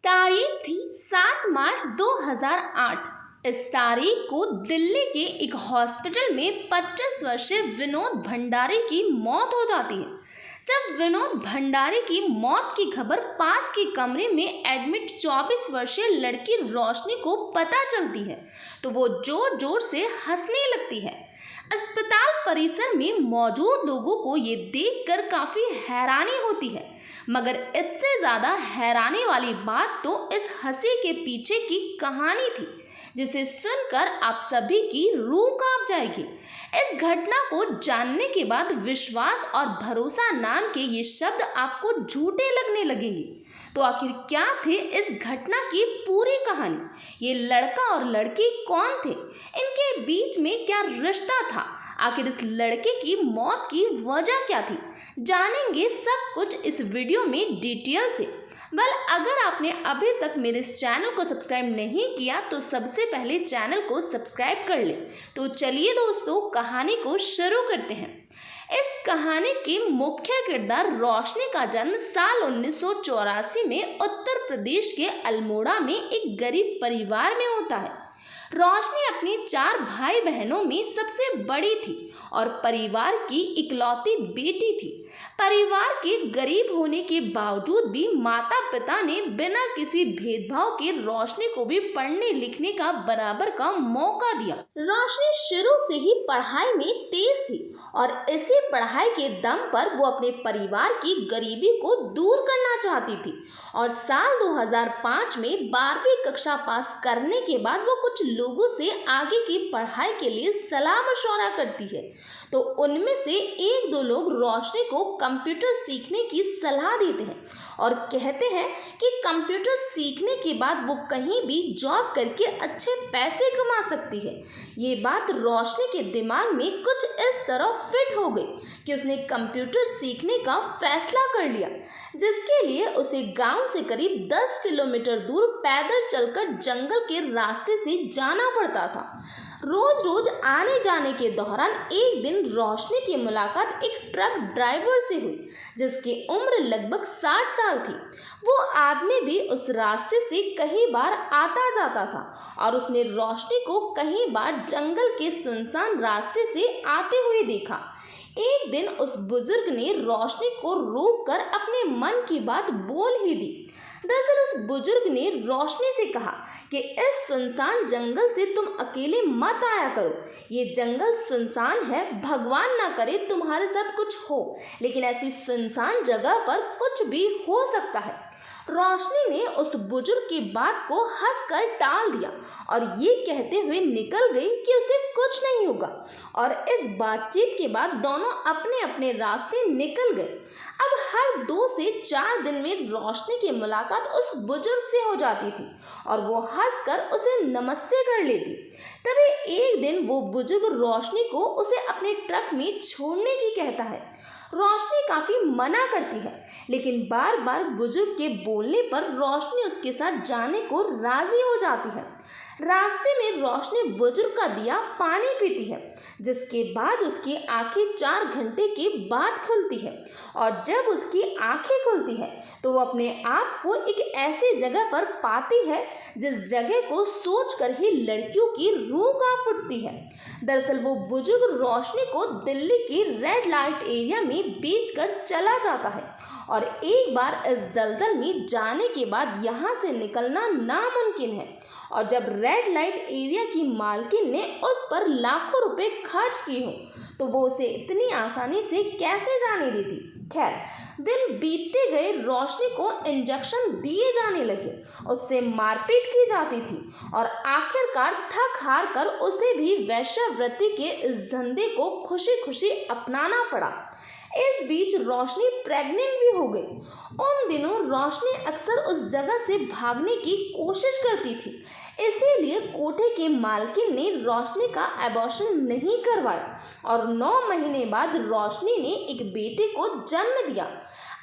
तारीख थी 7 मार्च 2008। इस तारीख को दिल्ली के एक हॉस्पिटल में 25 वर्षीय विनोद भंडारी की मौत हो जाती है। जब विनोद भंडारी की मौत की खबर पास के कमरे में एडमिट 24 वर्षीय लड़की रोशनी को पता चलती है तो वो जोर जोर से हंसने लगती है। अस्पताल परिसर में मौजूद लोगों को ये देखकर काफी हैरानी होती है, मगर इससे ज्यादा हैरानी वाली बात तो इस हंसी के पीछे की कहानी थी, जिसे सुनकर आप सभी की रूह कांप जाएगी। इस घटना को जानने के बाद विश्वास और भरोसा नाम के ये शब्द आपको झूठे लगने लगेंगे। तो आखिर क्या थे इस घटना की पूरी कहानी? ये लड़का और लड़की कौन थे? इनके बीच में क्या रिश्ता था? आखिर इस लड़के की मौत की वजह क्या थी? जानेंगे सब कुछ इस वीडियो में डिटेल से। अगर आपने अभी तक मेरे इस चैनल को सब्सक्राइब नहीं किया तो सबसे पहले चैनल को सब्सक्राइब कर ले। तो चलिए दोस्तों, कहानी को शुरू करते हैं। इस कहानी की मुख्य किरदार रोशनी का जन्म साल 1984 में उत्तर प्रदेश के अल्मोड़ा में एक गरीब परिवार में होता है। रोशनी अपनी 4 भाई बहनों में सबसे बड़ी थी और परिवार की इकलौती बेटी थी। परिवार के गरीब होने के बावजूद भी माता पिता ने बिना किसी भेदभाव के रोशनी को भी पढ़ने लिखने का बराबर का मौका दिया। रोशनी शुरू से ही पढ़ाई में तेज थी और इसी पढ़ाई के दम पर वो अपने परिवार की गरीबी को दूर करना चाहती थी और साल 2005 में 12वीं कक्षा पास करने के बाद वो कुछ लोगों से आगे की पढ़ाई के लिए सलाह मशवरा करती है। तो उनमें से 1-2 लोग रोशनी को कंप्यूटर सीखने की सलाह देते हैं और कहते हैं कि कंप्यूटर सीखने के बाद वो कहीं भी जॉब करके अच्छे पैसे कमा सकती है। ये बात रोशनी के दिमाग में कुछ इस तरह फिट हो गई कि उसने कंप्यूटर सीखने का फैसला कर लिया, जिसके लिए उसे गांव से करीब 10 किलोमीटर दूर पैदल चलकर जंगल के रास्ते से जाना पड़ता था। रोज रोज आने जाने के दौरान एक दिन रोशनी की मुलाकात एक ट्रक ड्राइवर से हुई, जिसकी उम्र लगभग 60 साल थी। वो आदमी भी उस रास्ते से कई बार आता जाता था और उसने रोशनी को कई बार जंगल के सुनसान रास्ते से आते हुए देखा। एक दिन उस बुजुर्ग ने रोशनी को रोककर अपने मन की बात बोल ही दी। दरअसल उस बुजुर्ग ने रोशनी से कहा कि इस सुनसान जंगल से तुम अकेले मत आया करो। ये जंगल सुनसान है, भगवान ना करे तुम्हारे साथ कुछ हो, लेकिन ऐसी सुनसान जगह पर कुछ भी हो सकता है। रोशनी ने उस बुजुर्ग की बात को हंसकर टाल दिया और ये कहते हुए निकल गई कि उसे कुछ नहीं होगा। और इस बातचीत के बाद दोनों अपने अपने रास्ते निकल गए। अब हर 2 से 4 दिन में रोशनी की मुलाकात उस बुजुर्ग से हो जाती थी और वो हंसकर उसे नमस्ते कर लेती। तभी एक दिन वो बुजुर्ग रोशनी को उसे अपने ट्रक में छोड़ने की कहता है। रोशनी काफी मना करती है, लेकिन बार बार बुजुर्ग के बोलने पर रोशनी उसके साथ जाने को राजी हो जाती है। रास्ते में रोशनी बुजुर्ग का दिया पानी पीती है, जिसके बाद उसकी आंखें 4 घंटे के बाद खुलती है और जब उसकी आंखें खुलती है तो वो अपने आप को एक ऐसी जगह पर पाती है जिस जगह को सोचकर ही लड़कियों की रूह कांप उठती है। दरअसल वो बुजुर्ग रोशनी को दिल्ली की रेड लाइट एरिया में बेचकर चला जाता है और एक बार इस दलदल में जाने के बाद यहाँ से निकलना नामुमकिन है। और जब रेड लाइट एरिया की मालकिन ने उस पर लाखों रुपए खर्च किए हों तो वो उसे इतनी आसानी से कैसे जाने देती। खैर, दिन बीतते गए, रोशनी को इंजेक्शन दिए जाने लगे, उससे मारपीट की जाती थी और आखिरकार थक हार कर उसे भी वेश्यावृत्ति के इस धंधे को खुशी खुशी अपनाना पड़ा। इस बीच रोशनी प्रेग्नेंट भी हो गई। उन दिनों रोशनी अक्सर उस जगह से भागने की कोशिश करती थी, इसीलिए कोठे के मालकिन ने रोशनी का एबॉर्शन नहीं करवाया और 9 महीने बाद रोशनी ने एक बेटे को जन्म दिया।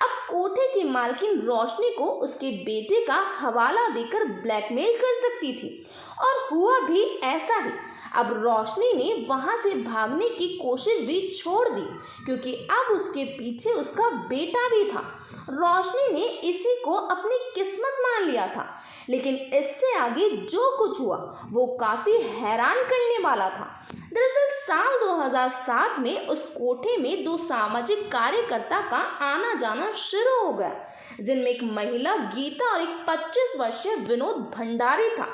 अब कोठे की मालकिन रोशनी को उसके बेटे का हवाला देकर ब्लैकमेल कर सकती थी, और हुआ भी ऐसा ही। अब रोशनी ने वहां से भागने की कोशिश भी छोड़ दी, क्योंकि अब उसके पीछे उसका बेटा भी था। रोशनी ने इसी को अपनी किस्मत मान लिया था, लेकिन इससे आगे जो कुछ हुआ वो काफी हैरान करने वाला था। दरअसल साल 2007 में उस कोठे में दो सामाजिक कार्यकर्ता का आना जाना शुरू हो गया, जिनमें एक महिला गीता और एक 25 वर्षीय विनोद भंडारी था।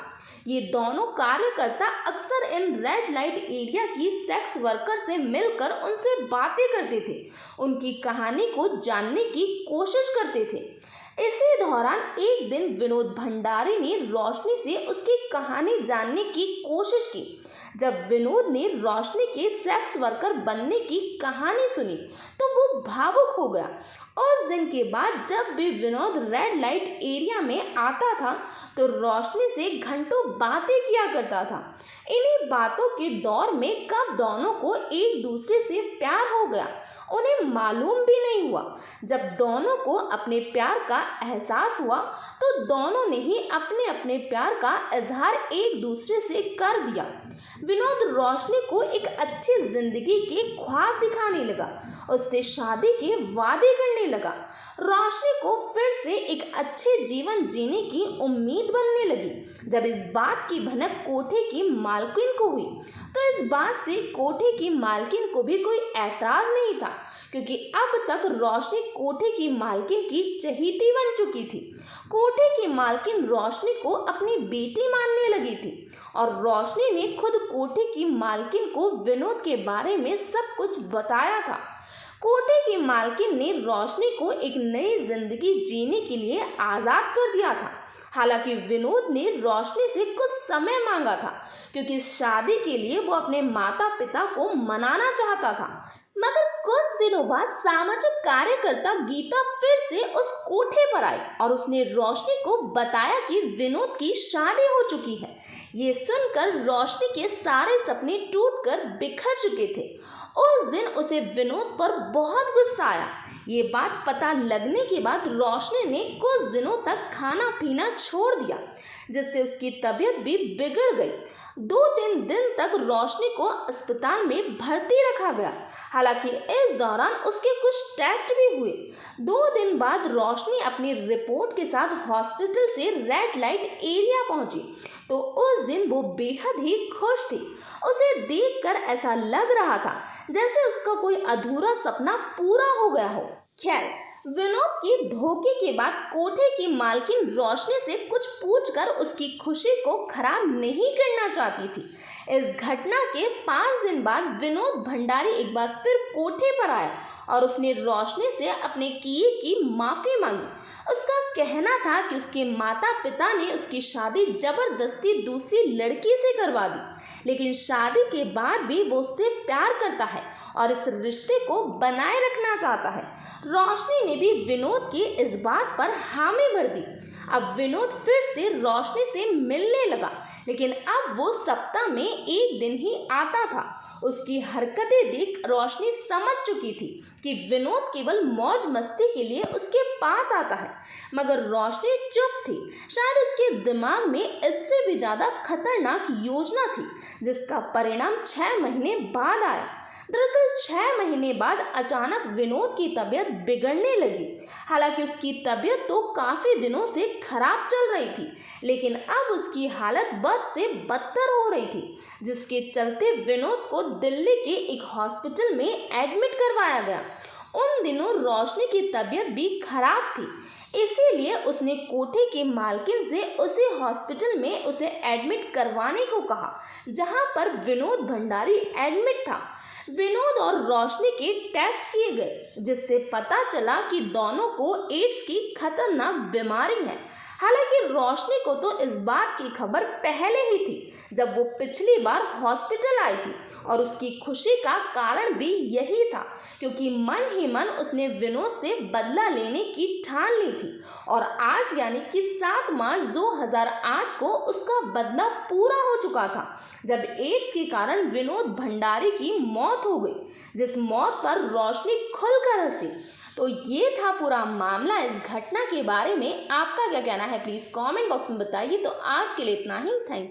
ये दोनों कार्यकर्ता अक्सर इन रेड लाइट एरिया की सेक्स वर्कर से मिलकर उनसे बातें करते थे, उनकी कहानी को जानने की कोशिश करते थे। इसी दौरान एक दिन विनोद भंडारी ने रोशनी से उसकी कहानी जानने की कोशिश की। जब विनोद ने रोशनी के सेक्स वर्कर बनने की कहानी सुनी तो वो भावुक हो गया। उस दिन के बाद जब भी विनोद रेड लाइट एरिया में आता था तो रोशनी से घंटों बातें किया करता था। इन्हीं बातों के दौर में कब दोनों को एक दूसरे से प्यार हो गया उन्हें मालूम भी नहीं हुआ। जब दोनों को अपने प्यार का एहसास हुआ तो दोनों ने ही अपने अपने प्यार का इजहार एक दूसरे से कर दिया। विनोद रोशनी को एक अच्छी जिंदगी के ख्वाब दिखाने लगा, उससे शादी के वादे करने लगा। रोशनी को फिर से एक अच्छे जीवन जीने की उम्मीद बनने लगी। जब इस बात की भनक कोठे की मालकिन को हुई तो इस बात से कोठे की मालकिन को भी कोई ऐतराज नहीं था, क्योंकि अब तक रोशनी कोठे की मालकिन की चहेती बन चुकी थी। कोठे की मालकिन रोशनी को अपनी बेटी मानने लगी थी, और रोशनी ने खुद कोठे की मालकिन को विनोद के बारे में सब कुछ बताया था। कोठे की मालकिन ने रोशनी को एक नई जिंदगी जीने के लिए आज़ाद कर दिया था। हालांकि विनोद ने रोशनी से कुछ समय मांगा था, क्योंकि शादी के लिए वो अपने माता पिता को मनाना चाहता था। मगर कुछ दिनों बाद सामाजिक कार्यकर्ता गीता फिर से उस कोठे पर आई और उसने रोशनी को बताया कि विनोद की शादी हो चुकी है। ये सुनकर रोशनी के सारे सपने टूटकर बिखर चुके थे। उस दिन उसे विनोद पर बहुत गुस्सा आया। ये बात पता लगने के बाद रोशनी ने कुछ दिनों तक खाना पीना छोड़ दिया, जिससे उसकी तबीयत भी बिगड़ गई। 2-3 दिन तक रोशनी को अस्पताल में भर्ती रखा गया। हालांकि इस दौरान उसके कुछ टेस्ट भी हुए। 2 दिन बाद रोशनी अपनी रिपोर्ट के साथ हॉस्पिटल से रेड लाइट एरिया पहुंची तो उस दिन वो बेहद ही खुश थी। उसे देखकर ऐसा लग रहा था जैसे उसका कोई अधूरा सपना पूरा हो गया हो। खैर, विनोद के धोखे के बाद कोठे की मालकिन रोशनी से कुछ पूछकर उसकी खुशी को खराब नहीं करना चाहती थी। इस घटना के 5 दिन बाद विनोद भंडारी एक बार फिर कोठे पर आया और उसने रोशनी से अपने किए की माफ़ी मांगी। उसका कहना था कि उसके माता पिता ने उसकी शादी जबरदस्ती दूसरी लड़की से करवा दी, लेकिन शादी के बाद भी वो उससे प्यार करता है और इस रिश्ते को बनाए रखना चाहता है। रोशनी ने भी विनोद की इस बात पर हामी भर दी। अब विनोद फिर से रोशनी से मिलने लगा, लेकिन अब वो सप्ताह में एक दिन ही आता था। उसकी हरकतें देख रोशनी समझ चुकी थी कि विनोद केवल मौज मस्ती के लिए उसके पास आता है, मगर रोशनी चुप थी। शायद उसके दिमाग में इससे भी ज़्यादा खतरनाक योजना थी, जिसका परिणाम 6 महीने बाद आया। दरअसल 6 महीने बाद अचानक विनोद की तबीयत बिगड़ने लगी। हालांकि उसकी तबीयत तो काफ़ी दिनों से खराब चल रही थी, लेकिन अब उसकी हालत बद से बदतर हो रही थी, जिसके चलते विनोद को दिल्ली के एक हॉस्पिटल में एडमिट करवाया गया। उन दिनों रोशनी की तबीयत भी खराब थी, इसीलिए उसने कोठे के मालकिन से उसी हॉस्पिटल में उसे एडमिट करवाने को कहा जहां पर विनोद भंडारी एडमिट था। विनोद और रोशनी के टेस्ट किए गए, जिससे पता चला कि दोनों को एड्स की खतरनाक बीमारी है। हालांकि रोशनी को तो इस बात की खबर पहले ही थी जब वो पिछली बार हॉस्पिटल आई थी, और उसकी खुशी का कारण भी यही था, क्योंकि मन ही मन उसने विनोद से बदला लेने की ठान ली थी। और आज यानी कि 7 मार्च 2008 को उसका बदला पूरा हो चुका था, जब एड्स के कारण विनोद भंडारी की मौत हो गई, जिस मौत पर रोशनी खुलकर हंसी। तो ये था पूरा मामला। इस घटना के बारे में आपका क्या कहना है, प्लीज़ कमेंट बॉक्स में बताइए। तो आज के लिए इतना ही। थैंक